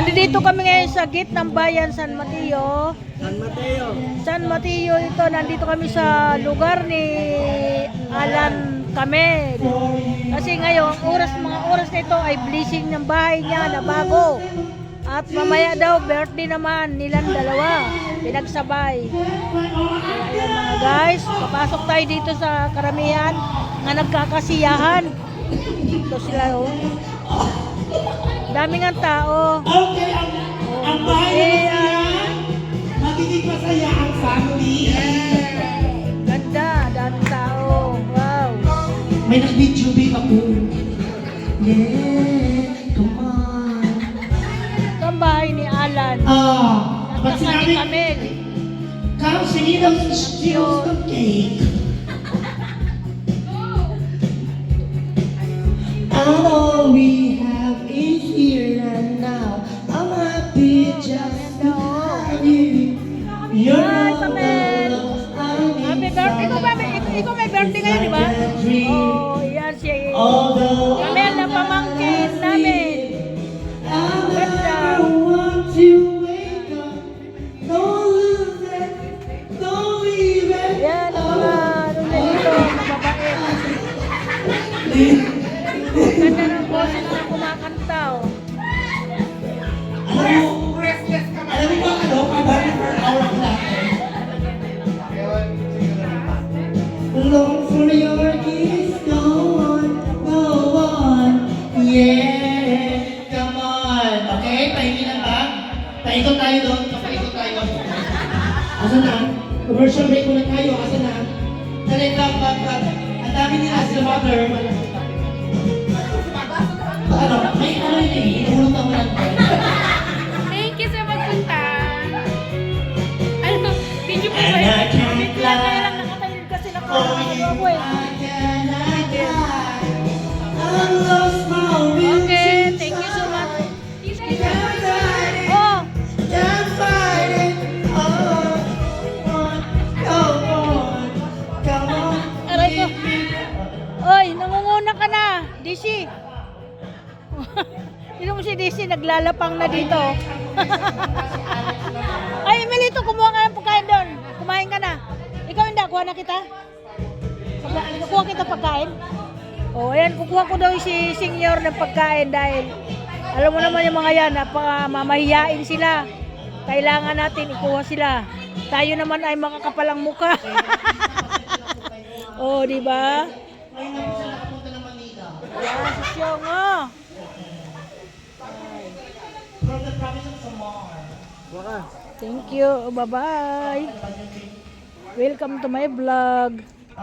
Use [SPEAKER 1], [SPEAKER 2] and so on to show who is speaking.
[SPEAKER 1] Nandito kami ngayon sa gate ng bayan San Mateo.
[SPEAKER 2] San Mateo.
[SPEAKER 1] San Mateo ito, nandito kami sa lugar ni Alan Camel. Kasi ngayon, mga oras na ito ay blessing ng bahay niya na bago. At mamaya daw, birthday naman nilang dalawa. Pinagsabay. Kaya ayan mga guys, papasok tayo dito sa karamihan nga nagkakasiyahan. Ito sila oh. Daming ang tao.
[SPEAKER 2] Okay, ang bahay magiging masaya ang family.
[SPEAKER 1] Ganda, daming tao. Wow.
[SPEAKER 2] May nag-video ako. Yeah, come on.
[SPEAKER 1] Ito ang bahay ni Alan.
[SPEAKER 2] Ba't
[SPEAKER 1] Nagkasali
[SPEAKER 2] sinabi,
[SPEAKER 1] kami.
[SPEAKER 2] Carl, singin ang steals ng cake. All we have is here and now. I'm happy just to have you. You're
[SPEAKER 1] Hi,
[SPEAKER 2] all
[SPEAKER 1] Pamel. Happy birthday ko ba? Ikaw may birthday ngayon, di ba? Oh, yan si Pamel na pamangkin namin. Ganda.
[SPEAKER 2] Want to wake up. Don't lose it. Don't leave it.
[SPEAKER 1] Yan ang mga ano na dito, mababait. Ganda ng boses na kumakanta. Oh.
[SPEAKER 2] Alam mo ba ano? Pabali per hour natin. Long for your kiss. Go on. Go on. Yeah. Come on. Okay? Pahingi na ba? Paikot tayo doon. Paikot tayo. Asa na? Commercial break muna tayo. Asa na? Dali, back. Ang dami nila sila mother. Ano? May ano yun eh. Inuulong na mo lang tayo.
[SPEAKER 3] Thank you sa magpunta. Ano? Video po ba
[SPEAKER 2] And I
[SPEAKER 3] yun?
[SPEAKER 2] can't
[SPEAKER 1] Kaya
[SPEAKER 2] lie.
[SPEAKER 1] lang nakatayin kasi nakakano ako eh. Okay, thank you so much. Oh, aray ko. Oy, nangunguna ka na, DC. Sino mo si DC, naglalapang na dito. Ay, Emilito, kumuha ka ng pagkain doon. Kumain ka na. Ikaw hindi, kuha na kita. Kuha kita pagkain. O, ayan, kukuha ko daw si senior ng pagkain dahil alam mo naman yung mga yan, mamahiyain sila. Kailangan natin ikuha sila. Tayo naman ay makakapalang muka. O, di ba? Ayan, si Siyong, oh.
[SPEAKER 2] From the province of Samar.
[SPEAKER 1] Thank you. Bye-bye. Welcome to my vlog.